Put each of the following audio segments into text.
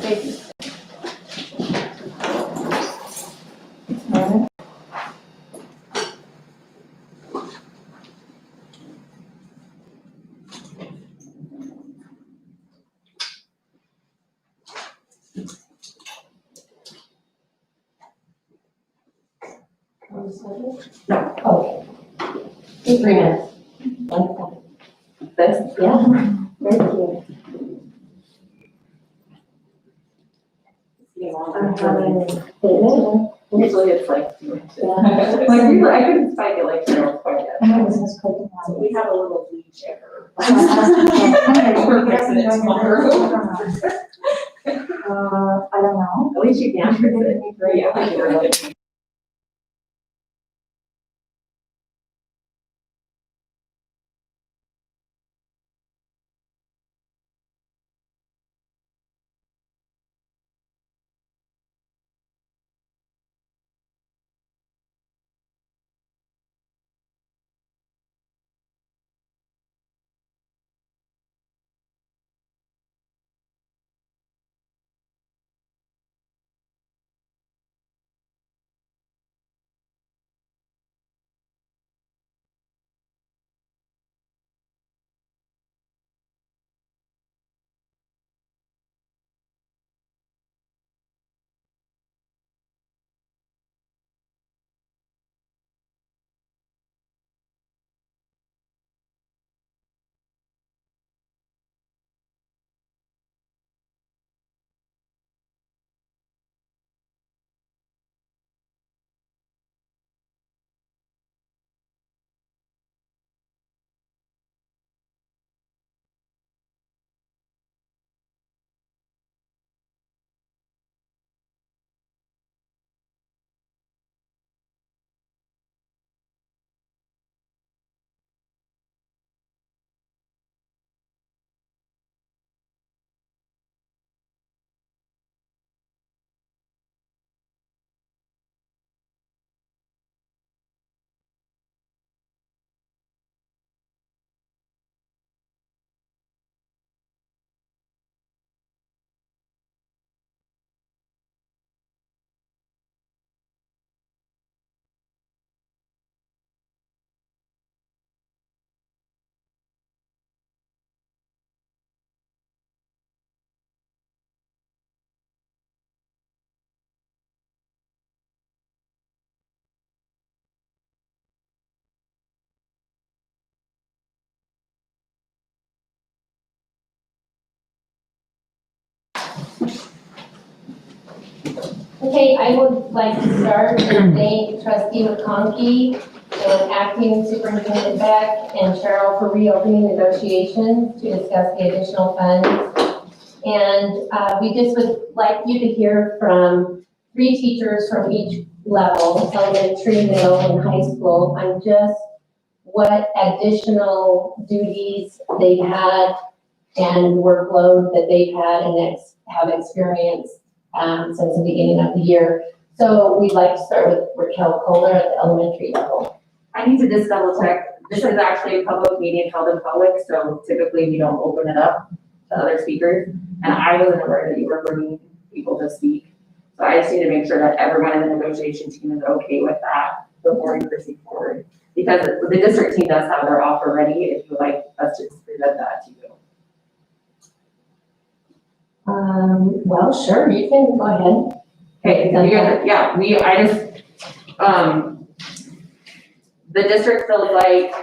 safety. No. Okay. 3 minutes. This? Yeah, very cute. Usually it's like, Yeah. like usually I couldn't spike it like Cheryl quite yet. So So we have a little lead checker. We're fixing it tomorrow. I don't know. At least you can fix it. Yeah, I can. Okay, I would like to start and thank Trustee McConkey and Acting Superintendent Beck and Cheryl for reopening negotiations to discuss the additional funds. And we just would like you to hear from 3 teachers from each level, elementary, middle, and high school, on just what additional duties they've had and workload that they've had and have experienced since the beginning of the year. So we'd like to start with Raquel Kohler at the elementary level. I need to just double check. This is actually a public meeting held in public, so typically we don't open it up to other speakers. And I wasn't aware that you were bringing people to speak. So I just need to make sure that everyone in the negotiation team is okay with that before we proceed forward. Because the district team does have their offer ready, if you would like us to present that to you. Well, sure, you can go ahead. Okay, yeah, the district feels like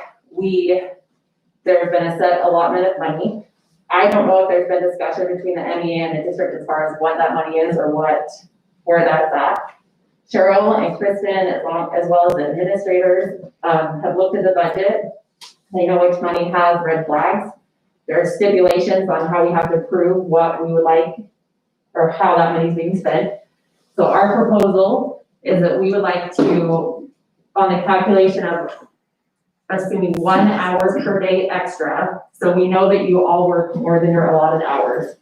there's been a set allotment of money. I don't know if there's been discussion between the MEA and the district as far as what that money is or where that's at. Cheryl and Kristen, as well as the administrators, have looked at the budget. They know which money has red flags. There are stipulations on how we have to prove what we would like or how that money is being spent. So our proposal is that we would like to, on the calculation of assuming 1 hour per day extra, so we know that you all work more than your allotted hours.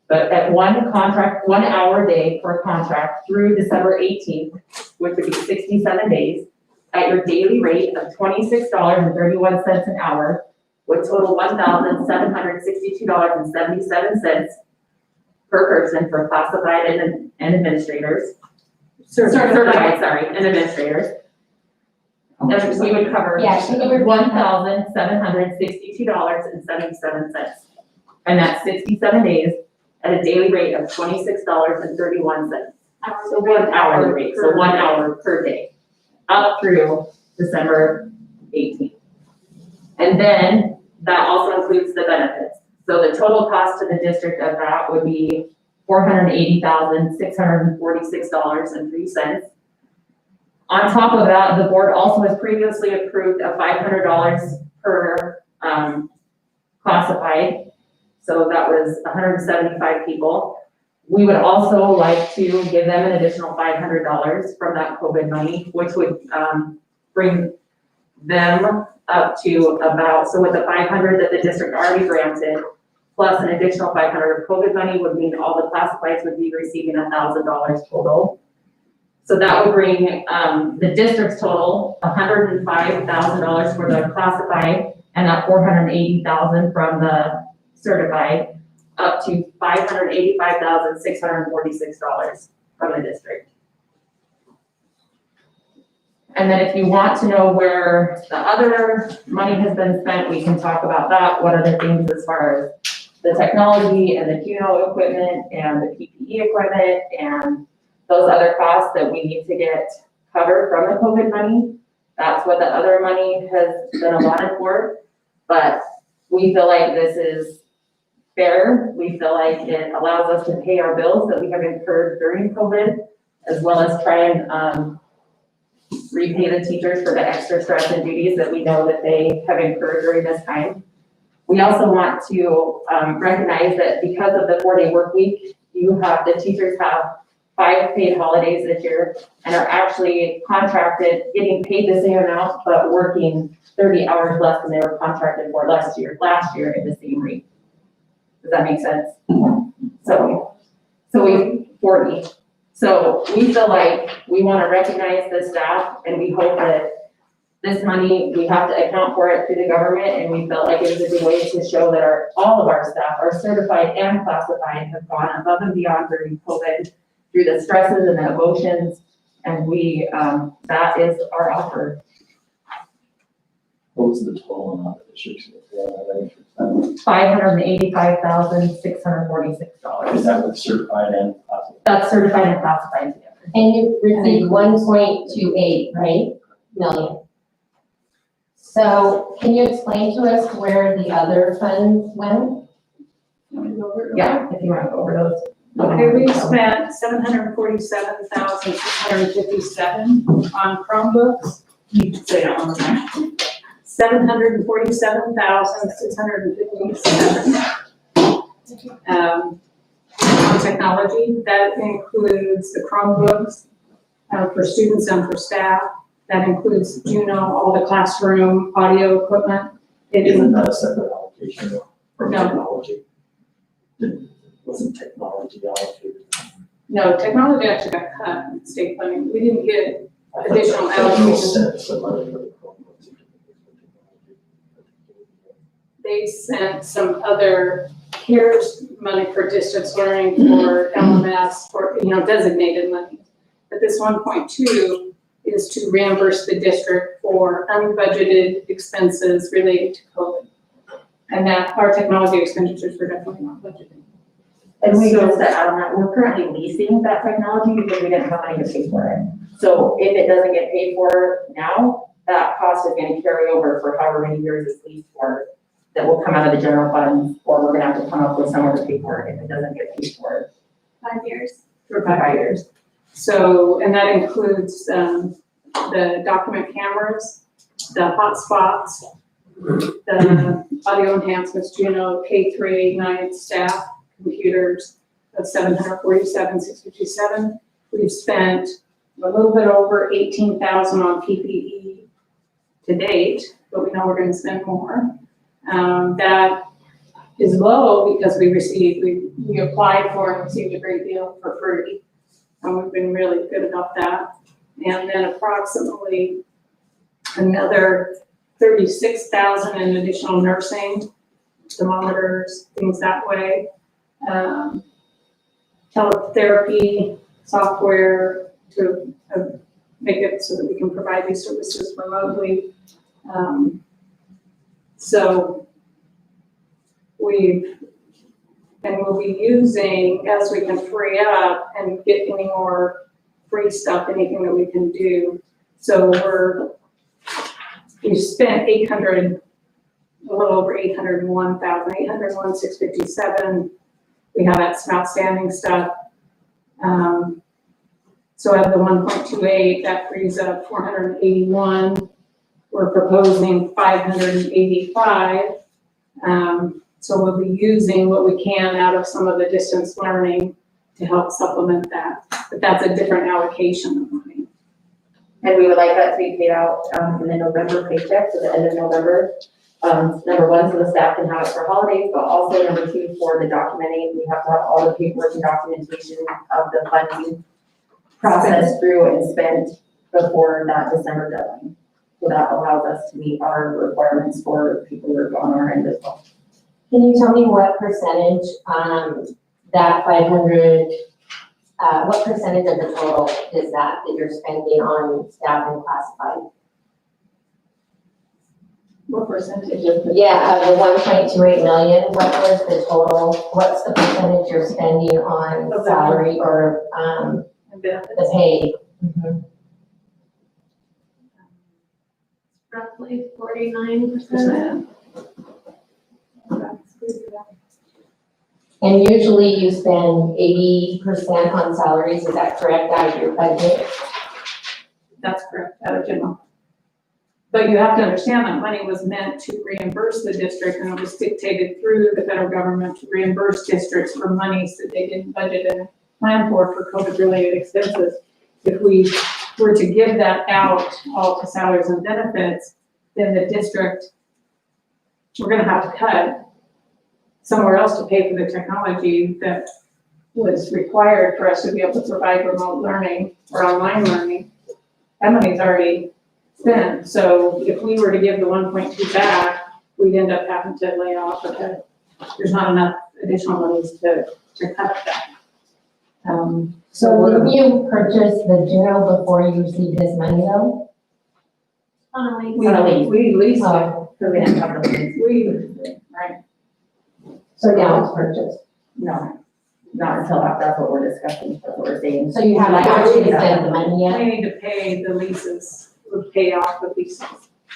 But at 1 hour a day per contract through December 18th, which would be 67 days, at your daily rate of $26.31 an hour, would total $1,762.77. per person for classified and administrators. Certified. Sorry, and administrators. And we would cover Yeah, can you repeat $1,762.77. And that's 67 days at a daily rate of $26.31. So 1 hourly rate, so 1 hour per day, up through December 18th. And then that also includes the benefits. So the total cost to the district of that would be $480,646.03. On top of that, the board also has previously approved a $500 per classified. So that was 175 people. We would also like to give them an additional $500 from that COVID money, which would bring them up to about, so with the 500 that the district already granted, plus an additional 500 of COVID money would mean all the classifieds would be receiving $1,000 total. So that would bring the district's total $105,000 for the classified and that $480,000 from the certified, up to $585,646 from the district. And then if you want to know where the other money has been spent, we can talk about that. What other things as far as the technology and the QNO equipment and the PPE equipment and those other costs that we need to get covered from the COVID money. That's what the other money has been allotted for. But we feel like this is fair. We feel like it allows us to pay our bills that we have incurred during COVID, as well as try and repay the teachers for the extra stress and duties that we know that they have incurred during this time. We also want to recognize that because of the 4-day work week, the teachers have 5 paid holidays this year and are actually contracted, getting paid the same amount, but working 30 hours less than they were contracted for last year at the same rate. Does that make sense? So 40. So we feel like we want to recognize the staff and we hope that this money, we have to account for it through the government, and we felt like it was a good way to show that all of our staff, our certified and classified, have gone above and beyond during COVID through the stresses and the emotions, and that is our offer. What was the total amount that the district $585,646. Is that with certified and classified? That's certified and classified together. And you received 1.28, right, million. So can you explain to us where the other funds went? Yeah, if you want to go over those. Okay, we spent $747,657 on Chromebooks. You can say that on the map. $747,657. On technology, that includes the Chromebooks for students and for staff. That includes, all the classroom audio equipment. Isn't that a separate allocation from No. technology? Wasn't technology allocated? No, technology actually got cut in state funding. We didn't get additional Federal allocation. sent some money for the Chromebooks. They sent some other CARES money for distance learning for LMS for, designated money. But this 1.2 is to reimburse the district for unbudgeted expenses related to COVID. And that our technology expenditures were definitely not budgeted. And we just to add on that, we're currently leasing that technology because we didn't have money to pay for it. So if it doesn't get paid for now, that cost is going to carry over for however many years it's leased for. That will come out of the general fund, or we're going to have to come up with somewhere to pay for it if it doesn't get paid for 5 years. for 5 years. So, and that includes the document cameras, the hotspots, the audio enhancements, K-9 staff computers of $747,657. We've spent a little bit over $18,000 on PPE to date, but we know we're going to spend more. That is low because we applied for and received a great deal for free. And we've been really good about that. And then approximately another $36,000 in additional nursing, thermometers, things that way. teletherapy software to make it so that we can provide these services remotely. So we'll be using, as we can free up and get any more free stuff, anything that we can do. So we've spent a little over 801,000, 801,657. We have that some outstanding stuff. So out of the 1.28, that frees up 481. We're proposing 585. So we'll be using what we can out of some of the distance learning to help supplement that. But that's a different allocation of money. And we would like that to be paid out in the November paycheck, so the end of November. Number one, so the staff can have it for holidays, but also number two, for the documenting, we have to have all the paperwork and documentation of the funding processed through and spent before that December deadline. So that allows us to meet our requirements for paperwork on our end as well. Can you tell me what percentage, that 500, what percentage of the total is that you're spending on staff and classified? What percentage of the? Yeah, of the 1.28 million, what was the total, what's the percentage you're spending on Okay. salary or, the pay? Roughly 49%. And usually you spend 80% on salaries, is that correct, out of your budget? That's correct, out of general. But you have to understand that money was meant to reimburse the district, and it was dictated through the federal government to reimburse districts for monies that they didn't budget and plan for COVID-related expenses. If we were to give that out all to salaries and benefits, then the district, we're gonna have to cut somewhere else to pay for the technology that was required for us to be able to provide remote learning or online learning. That money's already spent, so if we were to give the 1.2 back, we'd end up having to lay off because there's not enough additional monies to cut that. So will you purchase the Juno before you receive this money though? On a week. We leased it, Oh, So we didn't have the means. we leased it, right? so now it's purchased. No, not until that's what we're discussing, that's what we're saying. So you haven't actually spent the money yet? We need to pay the leases, we pay off the leases,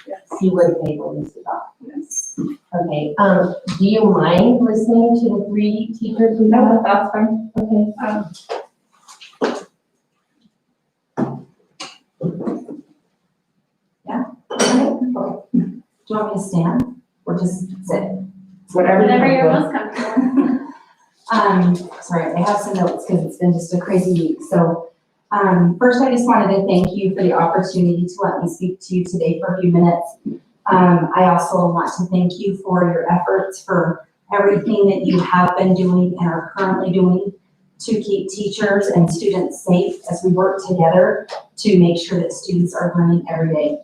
yes, You would pay the leases off. yes. Okay, do you mind listening to the 3 teachers we No, have? that's fine. Okay. Do you want me to stand or just sit? Whatever Whatever you're you most comfortable. Sorry, I have some notes because it's been just a crazy week. So, first I just wanted to thank you for the opportunity to let me speak to you today for a few minutes. I also want to thank you for your efforts, for everything that you have been doing and are currently doing to keep teachers and students safe as we work together to make sure that students are learning every day.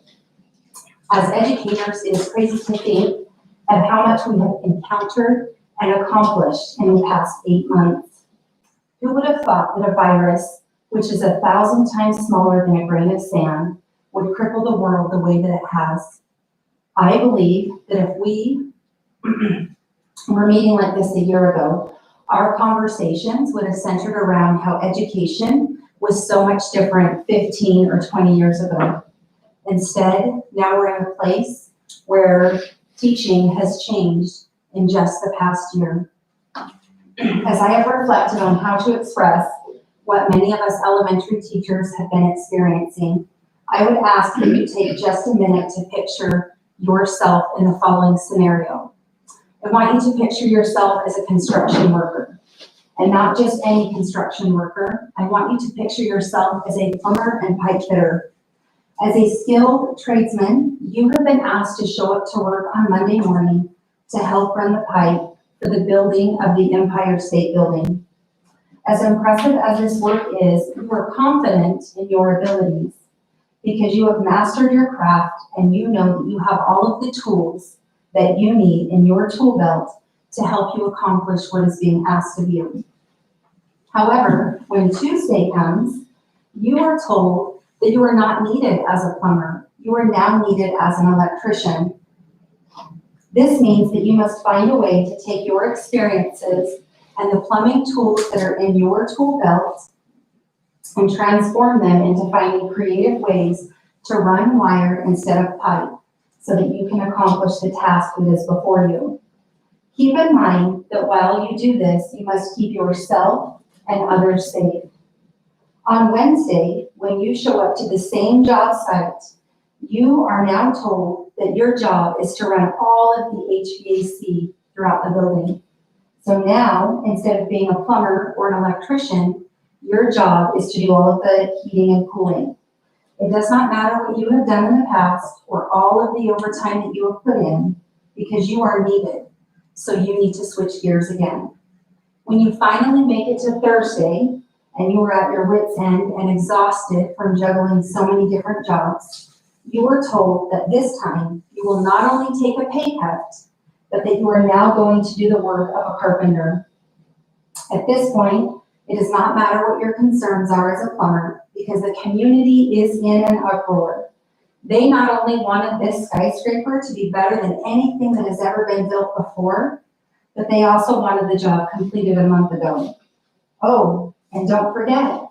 As educators, it is crazy to think of how much we have encountered and accomplished in the past 8 months. Who would have thought that a virus, which is 1,000 times smaller than a grain of sand, would cripple the world the way that it has? I believe that if we were meeting like this a year ago, our conversations would have centered around how education was so much different 15 or 20 years ago. Instead, now we're in a place where teaching has changed in just the past year. As I have reflected on how to express what many of us elementary teachers have been experiencing, I would ask that you take just a minute to picture yourself in the following scenario. I want you to picture yourself as a construction worker, and not just any construction worker. I want you to picture yourself as a plumber and pipe fitter. As a skilled tradesman, you have been asked to show up to work on Monday morning to help run the pipe for the building of the Empire State Building. As impressive as this work is, you are confident in your abilities because you have mastered your craft and you know that you have all of the tools that you need in your tool belt to help you accomplish what is being asked of you. However, when Tuesday comes, you are told that you are not needed as a plumber. You are now needed as an electrician. This means that you must find a way to take your experiences and the plumbing tools that are in your tool belt and transform them into finding creative ways to run wire instead of pipe so that you can accomplish the task that is before you. Keep in mind that while you do this, you must keep yourself and others safe. On Wednesday, when you show up to the same job site, you are now told that your job is to run all of the HVAC throughout the building. So now, instead of being a plumber or an electrician, your job is to do all of the heating and cooling. It does not matter what you have done in the past or all of the overtime that you have put in, because you are needed. So you need to switch gears again. When you finally make it to Thursday and you are at your wit's end and exhausted from juggling so many different jobs, you are told that this time you will not only take a pay cut, but that you are now going to do the work of a carpenter. At this point, it does not matter what your concerns are as a plumber, because the community is in an uproar. They not only wanted this skyscraper to be better than anything that has ever been built before, but they also wanted the job completed a month ago. Oh, and don't forget,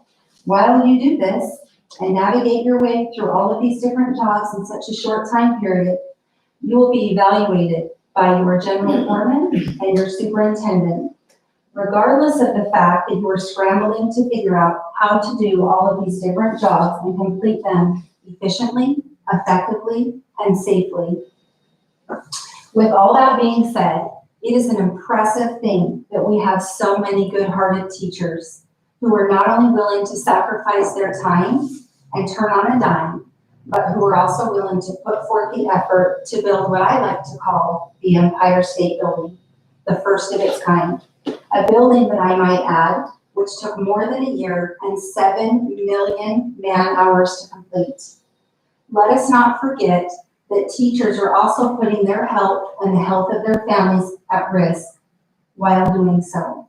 while you do this and navigate your way through all of these different jobs in such a short time period, you will be evaluated by your general foreman and your superintendent. Regardless of the fact that you are scrambling to figure out how to do all of these different jobs and complete them efficiently, effectively, and safely. With all that being said, it is an impressive thing that we have so many good-hearted teachers who are not only willing to sacrifice their time and turn on a dime, but who are also willing to put forth the effort to build what I like to call the Empire State Building, the first of its kind. A building that I might add, which took more than a year and 7 million man-hours to complete. Let us not forget that teachers are also putting their health and the health of their families at risk while doing so.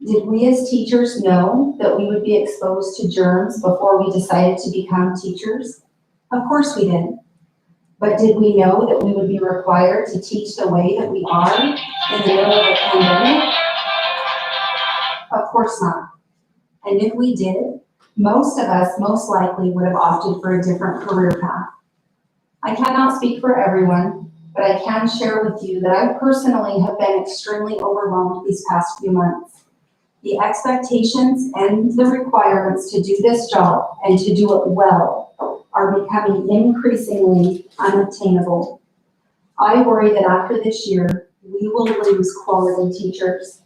Did we as teachers know that we would be exposed to germs before we decided to become teachers? Of course we did. But did we know that we would be required to teach the way that we are in the middle of a pandemic? Of course not. And if we did, most of us most likely would have opted for a different career path. I cannot speak for everyone, but I can share with you that I personally have been extremely overwhelmed these past few months. The expectations and the requirements to do this job and to do it well are becoming increasingly unobtainable. I worry that after this year, we will lose quality teachers.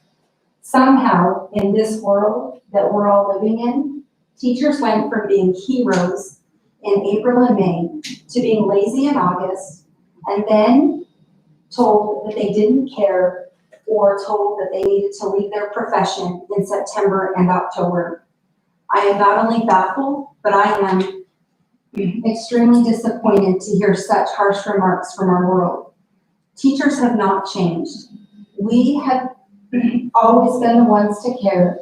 Somehow, in this world that we're all living in, teachers went from being heroes in April and May to being lazy in August, and then told that they didn't care or told that they needed to leave their profession in September and October. I am not only baffled, but I am extremely disappointed to hear such harsh remarks from our world. Teachers have not changed. We have always been the ones to care,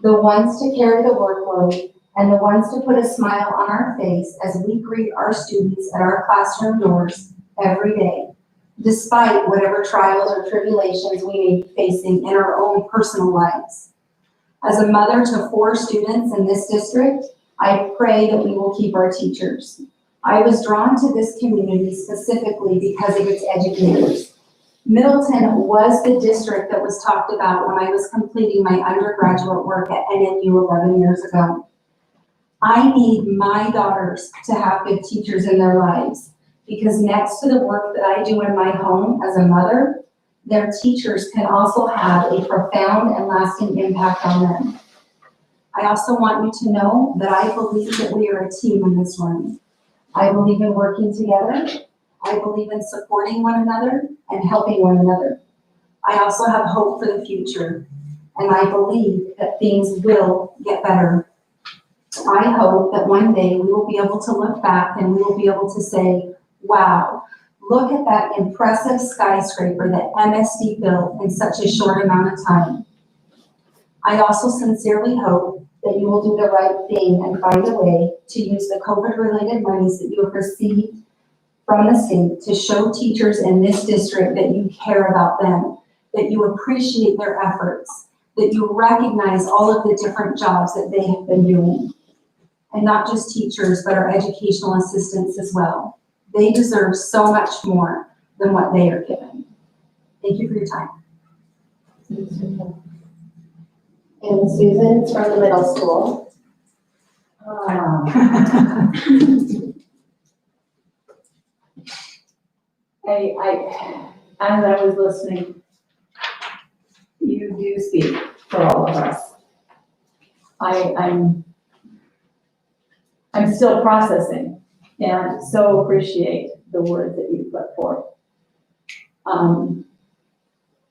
the ones to carry the workload, and the ones to put a smile on our face as we greet our students at our classroom doors every day, despite whatever trials or tribulations we may be facing in our own personal lives. As a mother to 4 students in this district, I pray that we will keep our teachers. I was drawn to this community specifically because of its educators. Middleton was the district that was talked about when I was completing my undergraduate work at NNU 11 years ago. I need my daughters to have good teachers in their lives, because next to the work that I do in my home as a mother, their teachers can also have a profound and lasting impact on them. I also want you to know that I believe that we are a team in this room. I believe in working together. I believe in supporting one another and helping one another. I also have hope for the future, and I believe that things will get better. I hope that one day we will be able to look back and we will be able to say, wow, look at that impressive skyscraper that MSD built in such a short amount of time. I also sincerely hope that you will do the right thing and find a way to use the COVID-related monies that you have received from the state to show teachers in this district that you care about them, that you appreciate their efforts, that you recognize all of the different jobs that they have been doing. And not just teachers, but our educational assistants as well. They deserve so much more than what they are given. Thank you for your time. And Susan from the middle school. As I was listening, you do speak for all of us. I'm still processing and so appreciate the words that you put forth.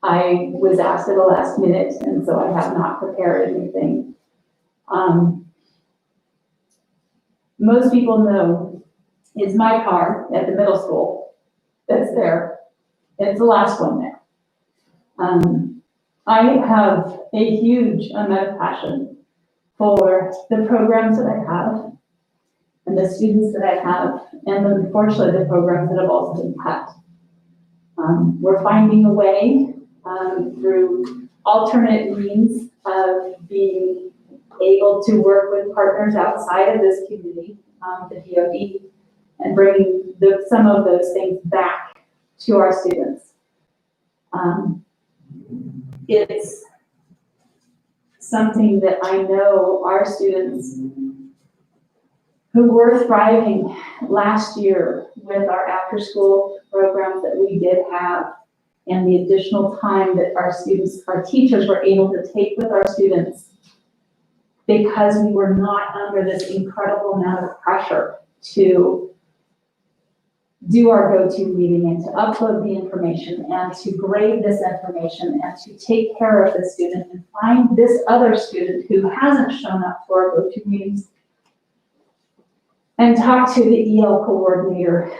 I was asked at the last minute, and so I have not prepared anything. Most people know it's my car at the middle school that's there. It's the last one there. I have a huge amount of passion for the programs that I have and the students that I have, and unfortunately the programs that have also been cut. We're finding a way through alternate means of being able to work with partners outside of this community, the DoD, and bringing some of those things back to our students. It's something that I know our students who were thriving last year with our after-school programs that we did have and the additional time that our teachers were able to take with our students because we were not under this incredible amount of pressure to do our go-to meeting and to upload the information and to grade this information and to take care of the student and find this other student who hasn't shown up to our go-to meetings and talk to the EL coordinator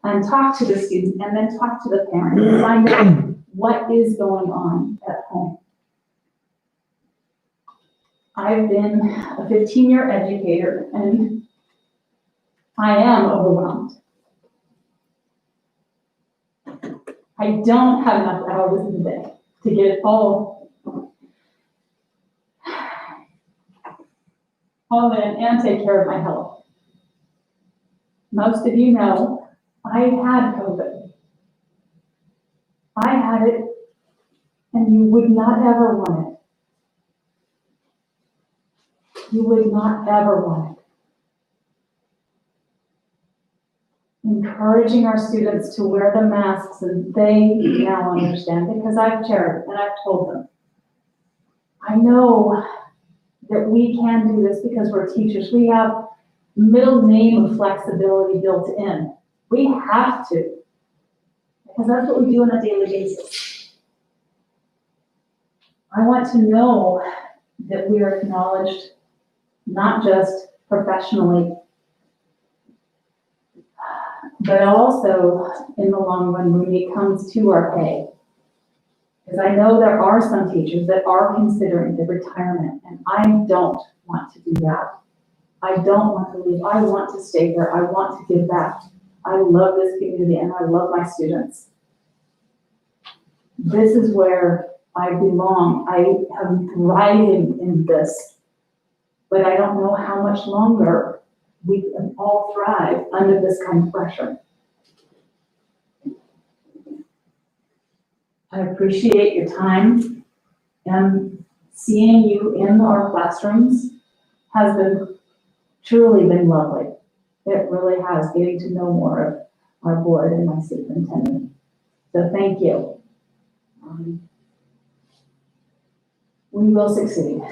and talk to the student and then talk to the parent and find out what is going on at home. I've been a 15-year educator and I am overwhelmed. I don't have enough hours in the day to get it all in and take care of my health. Most of you know I had COVID. I had it, and you would not ever want it. You would not ever want it. Encouraging our students to wear the masks, and they now understand because I've shared and I've told them. I know that we can do this because we're teachers. We have middle name of flexibility built in. We have to, because that's what we do on a daily basis. I want to know that we are acknowledged, not just professionally, but also in the long run when it comes to our pay. Because I know there are some teachers that are considering the retirement, and I don't want to do that. I don't want to leave. I want to stay here. I want to give back. I love this community and I love my students. This is where I belong. I am thriving in this, but I don't know how much longer we can all thrive under this kind of pressure. I appreciate your time, and seeing you in our classrooms has truly been lovely. It really has, getting to know more of our board and my superintendent. So thank you. We will succeed.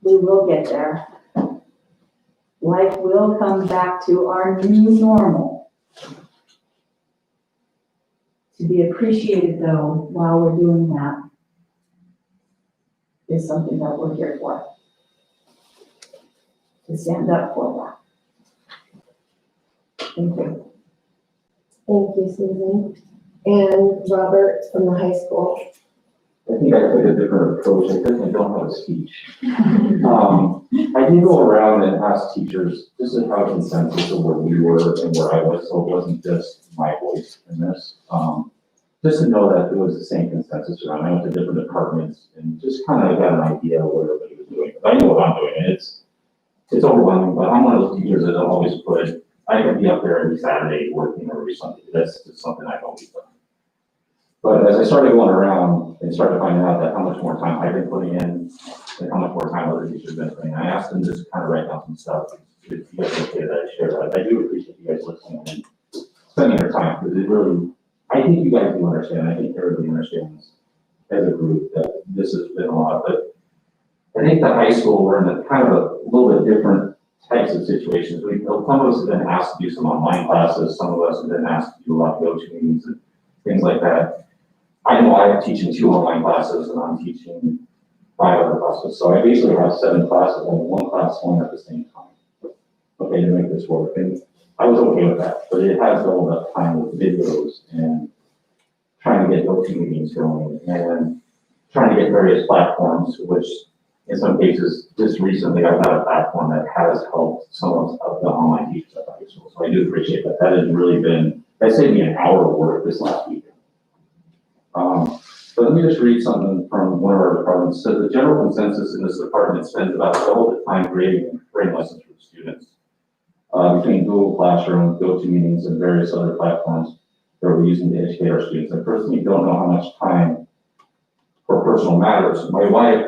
We will get there. Life will come back to our new normal. To be appreciated, though, while we're doing that is something that we're here for. To stand up for that. Thank you. Thank you, Susan. And Robert from the high school. I think I took a different approach. I definitely don't have a speech. I did go around and ask teachers, just to have consensus of where we were and where I was, so it wasn't just my voice in this. Just to know that there was the same consensus around. I went to different departments and just kind of got an idea of what everybody was doing. I know what I'm doing, and it's overwhelming, but I'm one of those teachers that always put, I can be up there every Saturday working or every Sunday. That's just something I've always done. But as I started going around and started finding out that how much more time I've been putting in and how much more time other teachers have been putting in, I asked them to just kind of write down some stuff. If you guys okay that I share that, I do appreciate you guys listening and spending your time, because it really, I think you guys do understand. I think everybody understands as a group that this has been a lot, but I think the high school, we're in a kind of a little bit different types of situations. Some of us have been asked to do some online classes, some of us have been asked to do a lot of go-to meetings and things like that. I know I'm teaching 2 online classes and I'm teaching 5 other classes. So I basically have 7 classes and 1 class going at the same time. Okay, to make this work. And I was okay with that, but it has doubled up time with videos and trying to get go-to meetings going and trying to get various platforms, which in some cases, just recently, I've got a platform that has helped some of the online teachers at the high school. So I do appreciate that. That has really been, that saved me an hour of work this last weekend. But let me just read something from one of our departments. It says the general consensus in this department spends about double the time creating and preparing lessons for the students. Between Google Classroom, GoToMeetings, and various other platforms that we're using to educate our students. I personally don't know how much time for personal matters. My wife,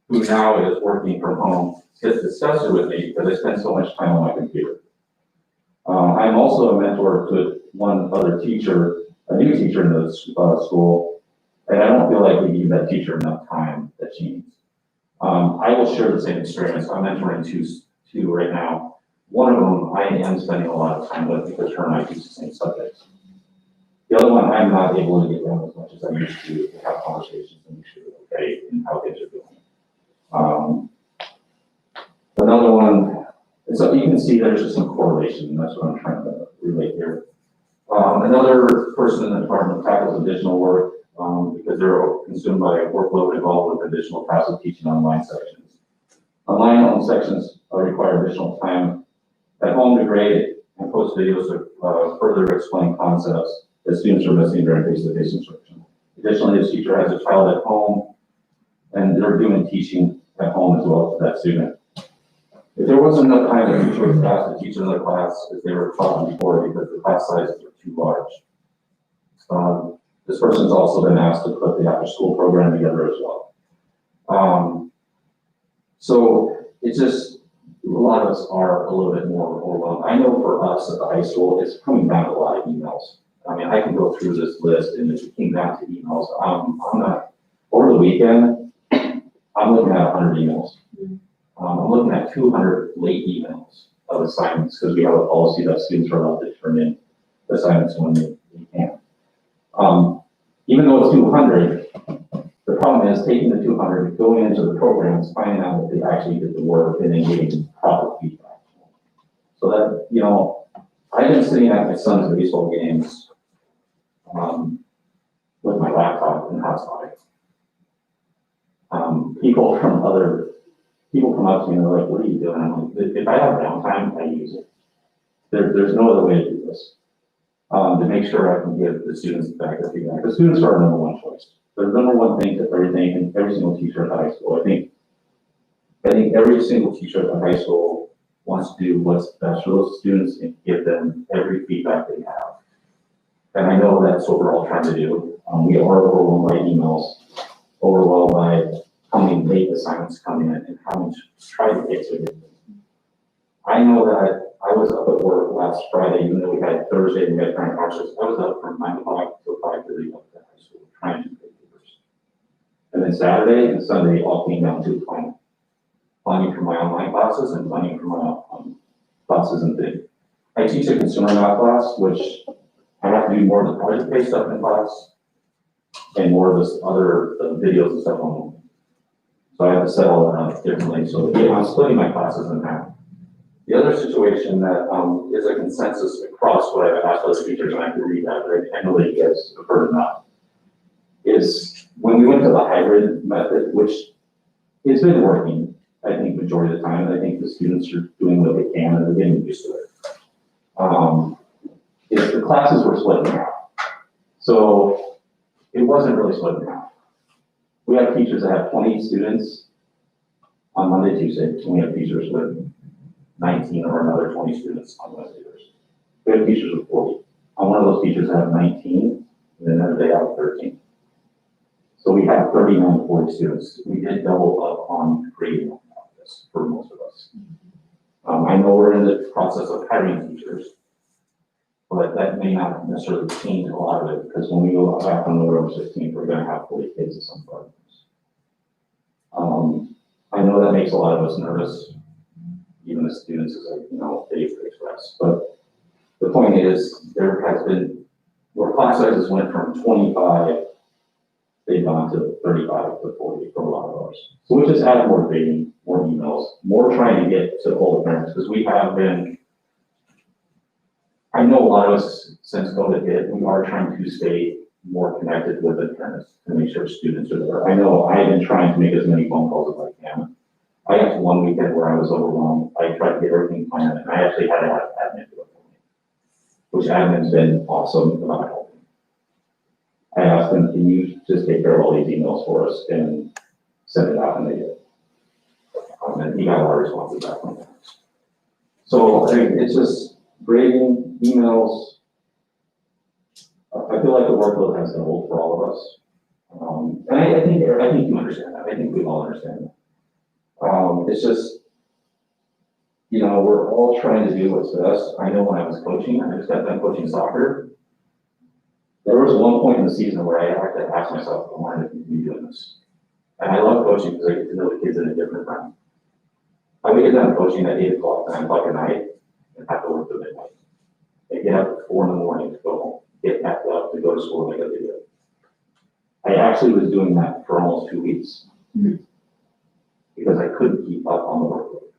who now is working from home, has discussed it with me because I spend so much time on my computer. I'm also a mentor to one other teacher, a new teacher in the school, and I don't feel like we give that teacher enough time that she needs. I will share the same experience. I'm mentoring two right now. One of them I am spending a lot of time with because her and I teach the same subjects. The other one I'm not able to get down as much as I used to have conversations and make sure they're okay and how things are doing. Another one, so you can see there's just some correlation, and that's what I'm trying to relate here. Another person in the department tackles additional work because they're consumed by a workload involved with additional passive teaching online sections. Online sections require additional time at home to grade and post videos to further explain concepts that students are missing during face-to-face instruction. Additionally, this teacher has a child at home and they're doing teaching at home as well to that student. If there wasn't enough time, the teacher was asked to teach another class as they were taught before because the class sizes are too large. This person's also been asked to put the after-school program together as well. So it's just, a lot of us are a little bit more overwhelmed. I know for us at the high school, it's coming down to a lot of emails. I mean, I can go through this list and if it came down to emails, I'm not, over the weekend, I'm looking at 100 emails. I'm looking at 200 late emails of assignments because we have a policy that students are allowed to turn in assignments when they can. Even though it's 200, the problem is taking the 200, going into the programs, finding out that they actually did the work and then getting proper feedback. So that, you know, I've been sitting at my son's baseball games with my laptop and hotspot. People come up to me and they're like, what are you doing? I'm like, if I have downtime, I use it. There's no other way to do this. To make sure I can give the students back their feedback. The students are our number one choice. They're the number one thing to everything, and every single teacher at the high school. I think every single teacher at the high school wants to do what's best for those students and give them every feedback they have. And I know that's what we're all trying to do. We are overwhelmed by emails, overwhelmed by how many late assignments come in and how much try to get to it. I know that I was up at work last Friday, even though we had Thursday and we had parent classes. I was up from 9 o'clock till 5:30 up at high school trying to make papers. And then Saturday and Sunday all came down to planning for my online classes and planning for my classes and things. I teach a consumer math class, which I have to do more of the project-based stuff in class and more of this other videos and stuff on. So I have to set all that up differently. So yeah, I'm splitting my classes in half. The other situation that is a consensus across what I've asked other teachers, and I can read that, but I know that you guys have heard enough, is when we went to the hybrid method, which has been working, I think majority of the time, I think the students are doing what they can and they're getting used to it. Is the classes were split in half. So it wasn't really split in half. We have teachers that have 20 students on Monday, Tuesday, and we have teachers with 19 or another 20 students on Wednesday, Thursday. We have teachers with 40. On one of those teachers that have 19, and then another day have 13. So we have 39, 40 students. We did double up on grading this for most of us. I know we're in the process of hiring teachers, but that may not necessarily change a lot of it, because when we go back on November 16th, we're gonna have 40 kids at some programs. I know that makes a lot of us nervous, even the students, as they've expressed, but the point is, there has been, where class sizes went from 25, they've gone to 35 to 40 for a lot of ours. So we just added more grading, more emails, more trying to get to all the parents, because we have been, I know a lot of us, since COVID hit, we are trying to stay more connected with the parents to make sure students are there. I know I've been trying to make as many phone calls as I can. I had one weekend where I was overwhelmed. I tried to get everything planned, and I actually had to have admin do it for me, which admin's been awesome about helping. I asked them, can you just take care of all these emails for us and send it out, and they did. And he got a lot of responses back from parents. So I mean, it's just grading, emails. I feel like the workload has been old for all of us. And I think you understand that. I think we all understand that. It's just, we're all trying to do what's best. I know when I was coaching, I just got done coaching soccer. There was one point in the season where I had to ask myself, why did we be doing this? And I love coaching because I get to know the kids in a different time. I would get done coaching at 8 o'clock, 9 o'clock at night, and have to work till midnight. And get up at 4 in the morning to go home, get packed up to go to school like I did. I actually was doing that for almost 2 weeks because I couldn't keep up on the workload.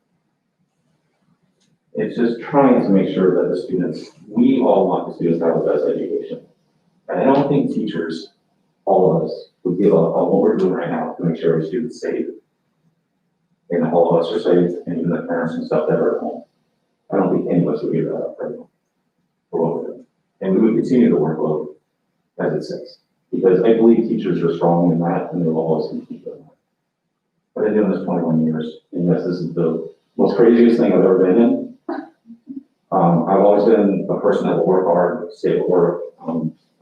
It's just trying to make sure that the students, we all want the students to have the best education. And I don't think teachers, all of us, would give up on what we're doing right now to make sure our students are safe. And all of us are safe, and even the parents and stuff that are at home. I don't think any of us would give that up right now for what we're doing. And we would continue the workload as it says. Because I believe teachers are strong in that, and they'll always keep doing that. But I've been doing this 21 years, and yes, this is the most craziest thing I've ever been in. I've always been a person that will work hard, stay at work.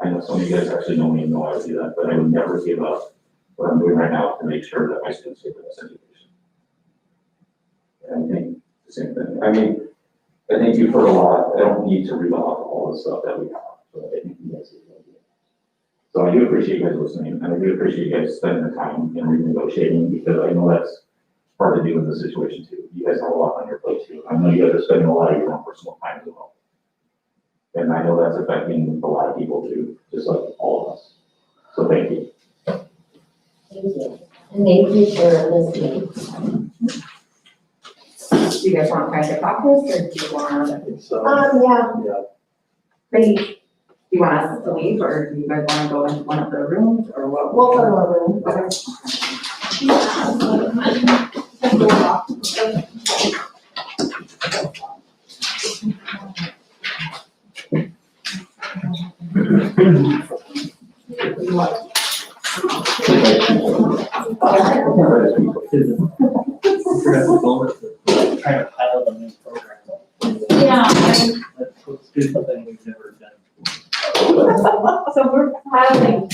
I know some of you guys actually know me and know I would do that, but I would never give up what I'm doing right now to make sure that my students get the best education. And I think the same thing. I mean, I think you've heard a lot. I don't need to read off all the stuff that we have, but I think you guys did. So I do appreciate you guys listening, and I do appreciate you guys spending the time in renegotiating, because I know that's hard to do in this situation too. You guys have a lot on your plate too. I know you guys are spending a lot of your own personal time as well. And I know that's affecting a lot of people too, just like all of us. So thank you. Thank you. And thank you for listening. Do you guys want to kind of talk this, or do you want, So, Yeah. do you want us to leave, or do you guys want to go into one of the rooms, or what? We'll go to our room. Trying to pilot a new program. Yeah. Let's do something we've never done. So we're piloting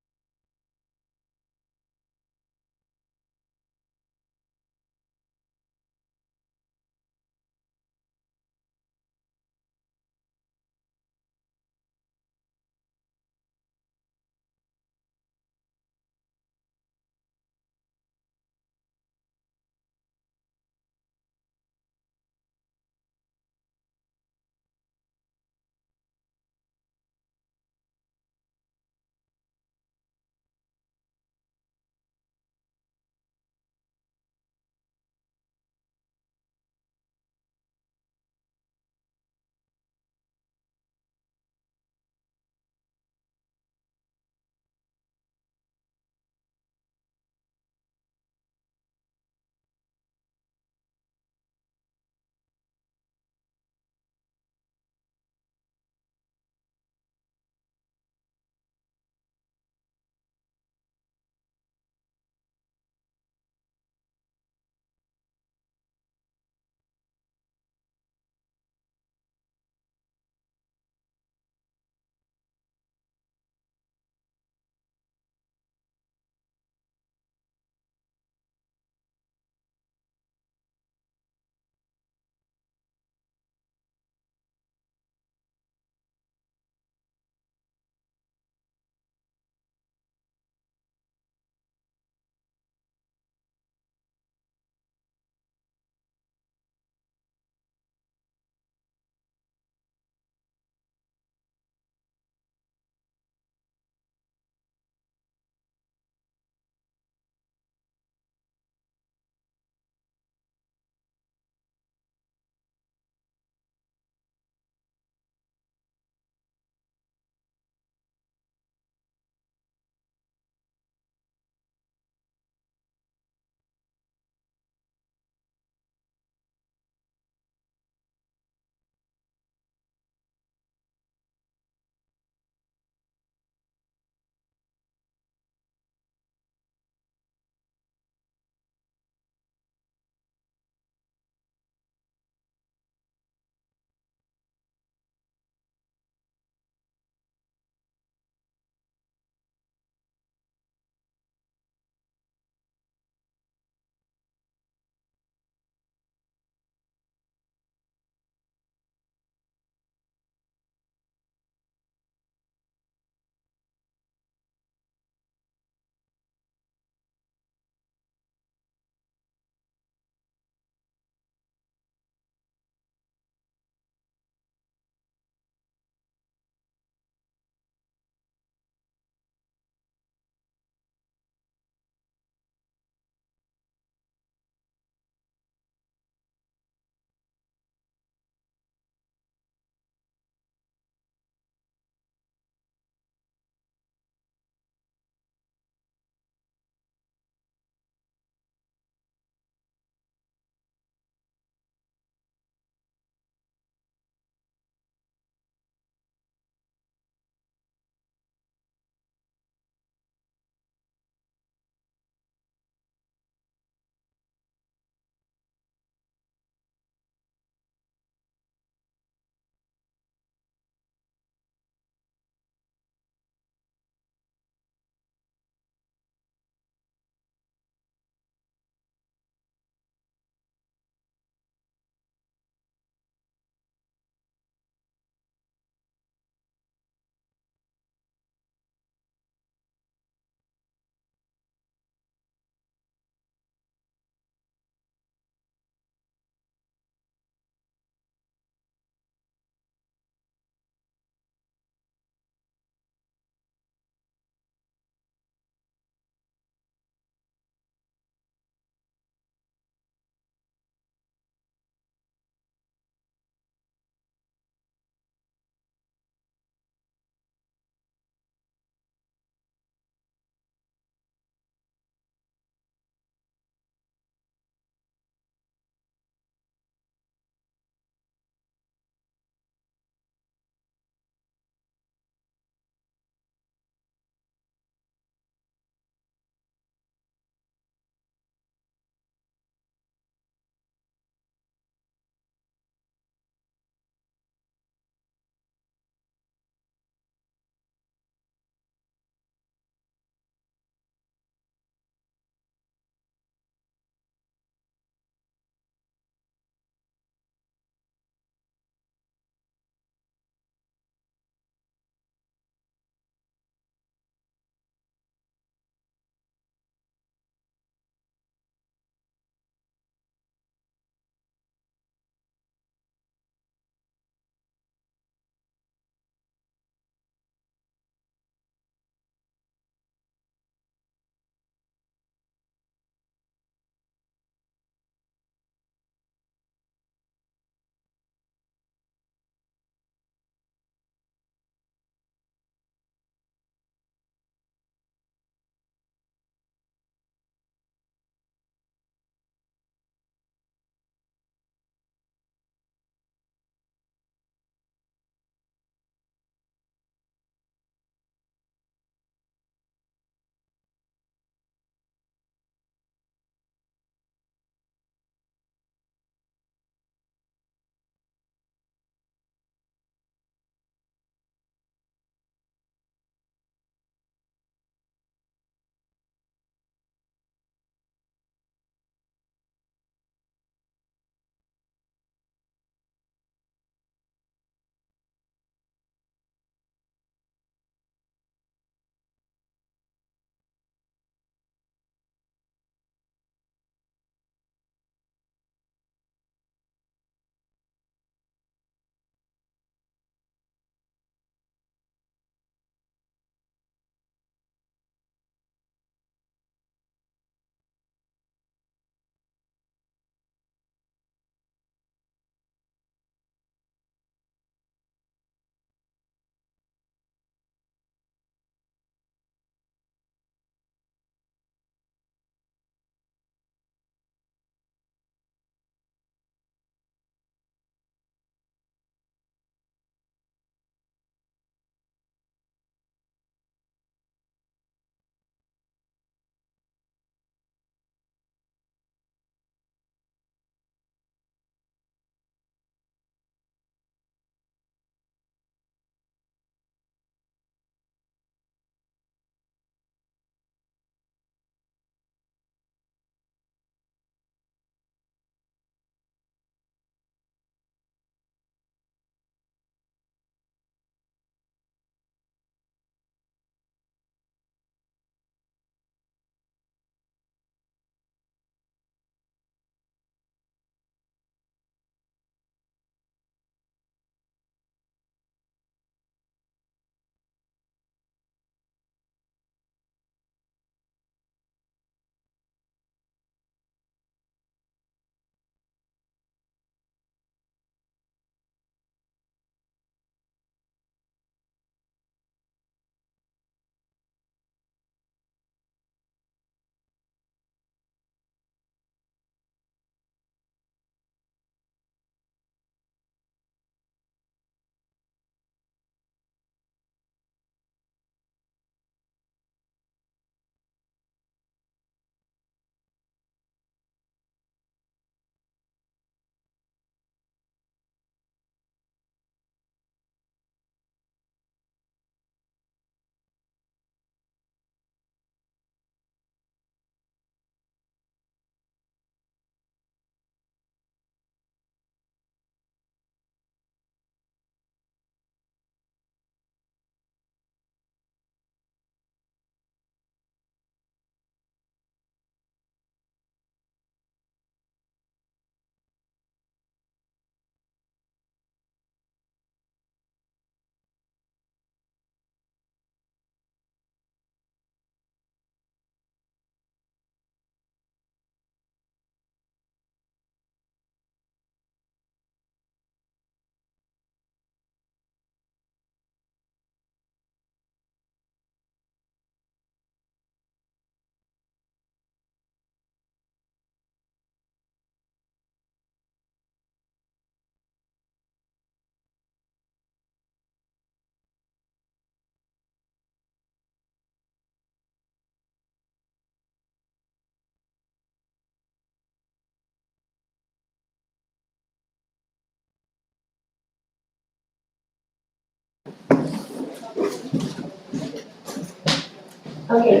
Okay,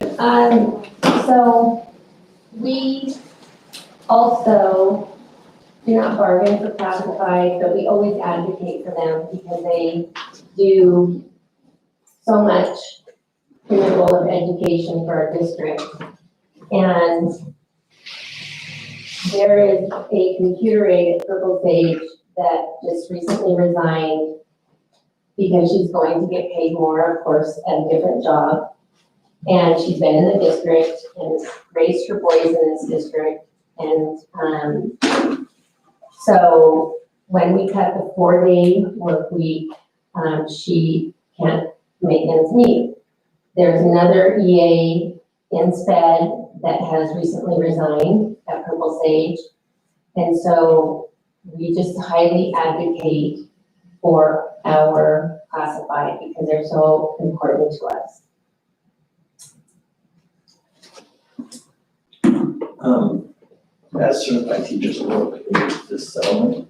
so we also do not bargain for classified, but we always advocate for them because they do so much in the role of education for our district. And there is a computer aide at Purple Sage that just recently resigned because she's going to get paid more, of course, at a different job. And she's been in the district and raised her boys in this district. And, so when we cut the 4-day work week, she can't make ends meet. There's another EA in SPED that has recently resigned at Purple Sage. And so we just highly advocate for our classified because they're so important to us. As certified teachers work in this settlement,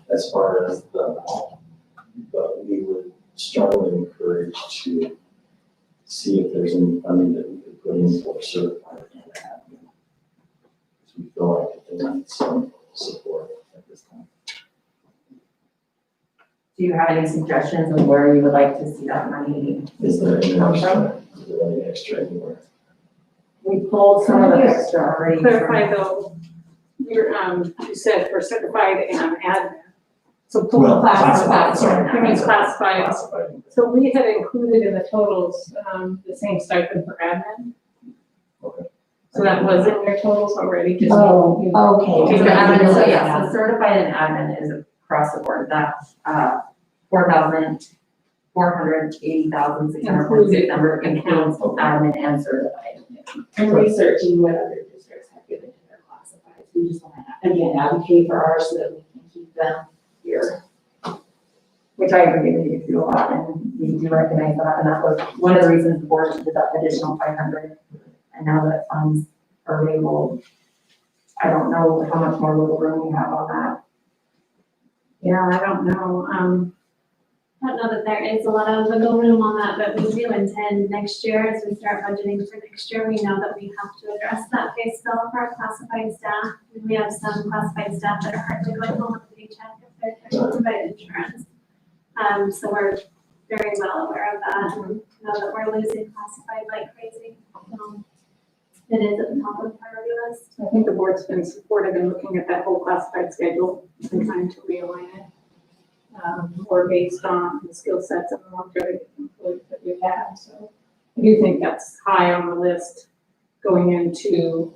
as far as but we would strongly encourage to see if there's any funding that we could put in for certified and admin. Because we feel like they need some support at this time. Do you have any suggestions of where you would like to see that money? Is there any extra, is there any extra anywhere? We pulled some of the extra already. Clarify though, you said for certified and admin. So pull Well, classified, sorry. you mean classified. Classified. So we had included in the totals, the same stipend for admin. Okay. So that was in your totals already, just. Oh, okay. So the admin, so yeah, so certified and admin is across the board, that's, 4,480,646 number includes admin and certified. I'm researching what other districts have given to their classifieds. We just want to, again, advocate for ours so that we can keep them here. Which I agree with you do a lot, and we do recognize that, and that was one of the reasons the board did that additional 500. And now that funds are available, I don't know how much more wiggle room we have on that. Yeah, I don't know, I don't know that there is a lot of wiggle room on that, but we do intend next year, as we start budgeting for next year, we know that we have to address that pay scale for our classified staff. We have some classified staff that are hard to go home with a paycheck if they're trying to provide insurance. So we're very well aware of that and know that we're losing classified like crazy. It is at the top of the priority list. I think the board's been supportive in looking at that whole classified schedule and trying to realign it. More based on the skill sets and the longevity of employees that we've had, so I do think that's high on the list going into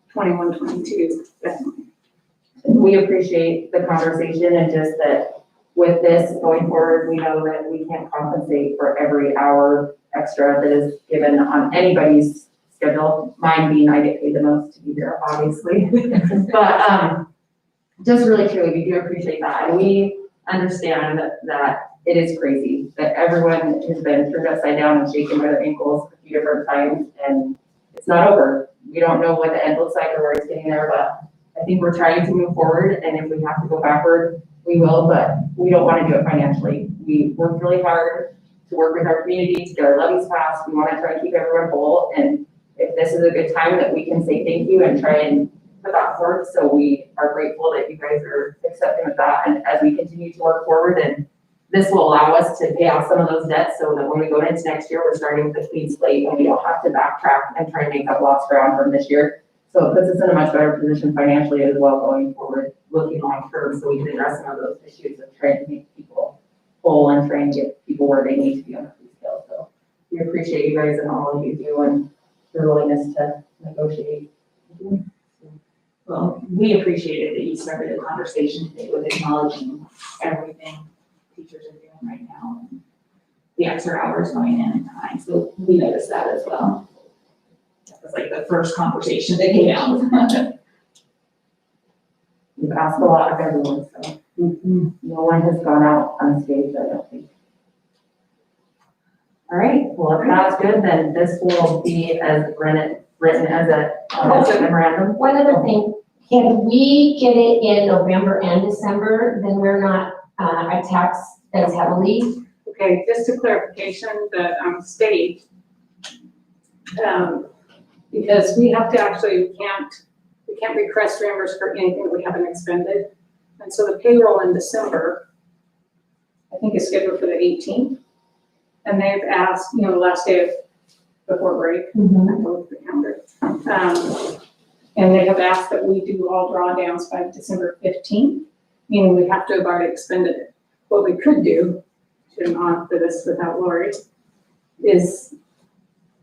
21, 22, definitely. We appreciate the conversation and just that with this going forward, we know that we can't compensate for every hour extra that is given on anybody's schedule. Mine being I get paid the most to be here, obviously. But just really truly, we do appreciate that. And we understand that it is crazy, that everyone has been turned upside down and shaken by their ankles a few different times, and it's not over. We don't know what the end looks like or where it's getting there, but I think we're trying to move forward, and if we have to go backward, we will, but we don't want to do it financially. We work really hard to work with our community, to get our levies passed. We want to try and keep everyone whole, and if this is a good time that we can say thank you and try and put that forth, so we are grateful that you guys are accepting of that, and as we continue to work forward, and this will allow us to pay off some of those debts so that when we go into next year, we're starting with a clean slate and we don't have to backtrack and try and make up lost ground from this year. So it puts us in a much better position financially as well going forward, looking long term, so we can address some of those issues of trying to make people whole and trying to get people where they need to be on the fee scale. So we appreciate you guys and all you do and your willingness to negotiate. Well, we appreciated that you started a conversation today with acknowledging everything teachers are doing right now and the extra hours going in and time. So we noticed that as well. That was like the first conversation that came out. We've asked a lot of everyone, so no one has gone out unscathed, I don't think. All right, well, if that's good, then this will be as written as a memorandum. One other thing, can we get it in November and December, then we're not taxed as heavily. Okay, just a clarification, the state, because we have to actually, we can't request reimbursement for anything that we haven't expended. And so the payroll in December, I think is scheduled for the 18th. And they've asked, the last day before break, I looked at the calendar. And they have asked that we do all drawdowns by December 15th, meaning we have to have already expended it. What we could do, shouldn't offer this without Lori, is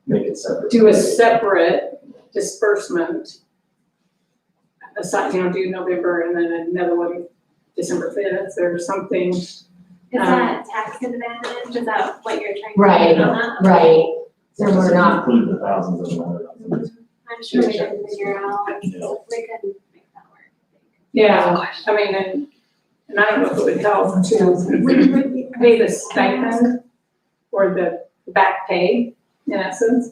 Make it separate. do a separate disbursement. Aside, do November and then another one December 5th or something. Is that tax advantage? Is that what you're trying to Right. do on that? Right. So we're not, Include the thousands of dollars. I'm sure we can figure out, we can make that work. Yeah, I mean, and I don't know if it would help to pay the stipend or the back pay, in essence,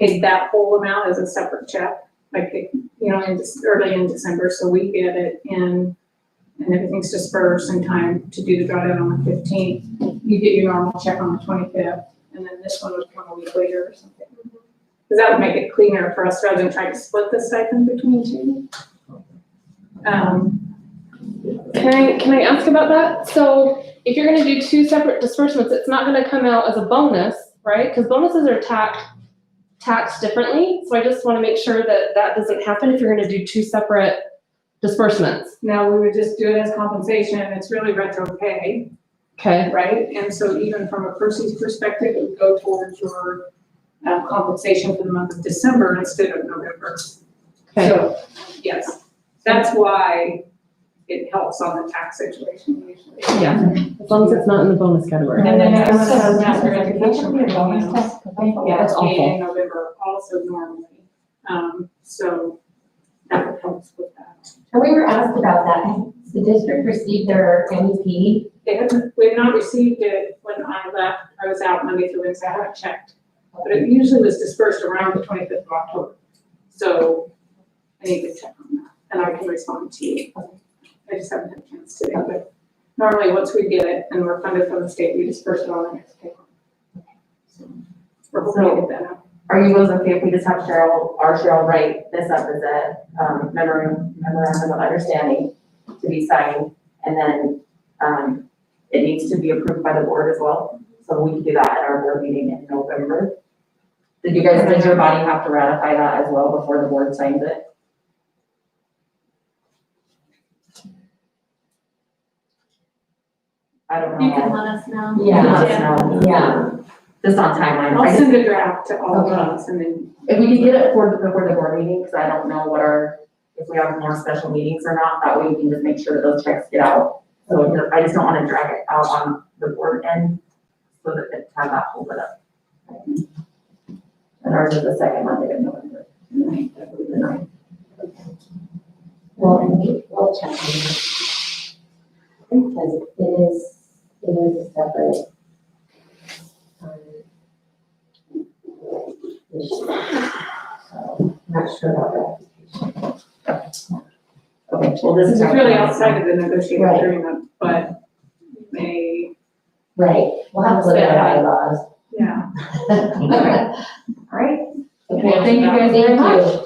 pay that whole amount as a separate check, like, early in December, so we get it in, and everything's dispersed in time to do the drawdown on the 15th. You get your normal check on the 25th, and then this one would come a week later or something. Because that would make it cleaner for us rather than trying to split the stipend between two. Can I ask about that? So if you're gonna do two separate disbursements, it's not gonna come out as a bonus, right? Because bonuses are taxed differently. So I just wanna make sure that that doesn't happen if you're gonna do two separate disbursements. Now, we would just do it as compensation, and it's really retro pay, Okay, right? And so even from a Percy's perspective, it would go towards your compensation for the month of December instead of November. okay. So, yes, that's why it helps on the tax situation usually. Yeah, as long as it's not in the bonus category. And then That's also so master nice. education. It should be a bonus programs. test, 'cause I thought Yeah, That's it's paid awful. in November also normally. So that helps with that. And we were asked about that. Has the district received their MEP? We have not received it when I left. I was out Monday through Wednesday. I haven't checked. But it usually was dispersed around the 25th of October. So I need to check on that and I can respond to you. I just haven't had a chance today, but normally once we get it and we're funded from the state, we disperse it on the next payroll. So we're hoping to get that out. Are you guys okay if we just have Cheryl write this up as a memorandum of understanding to be signed? And then, it needs to be approved by the board as well, so we can do that at our board meeting in November. Does your body have to ratify that as well before the board signs it? I don't know. You can let us know. Yeah. Let us know. Yeah. Just on timeline. I'll send a draft to all of Okay. us and then, If we could get it before the board meeting, because I don't know if we have more special meetings or not, that way we can just make sure that those checks get out. So I just don't want to drag it out on the board end, so that it have that hold it up. And ours is the second Monday of November, I believe the 9th. Well, and we'll check on that. Because it is a separate, issue. So, not sure about that. Okay, well, this this is. is really outside of the negotiated Right. agreement, but may, Right, we'll have to look at our bylaws. yeah. All right. Okay, thank you guys very much.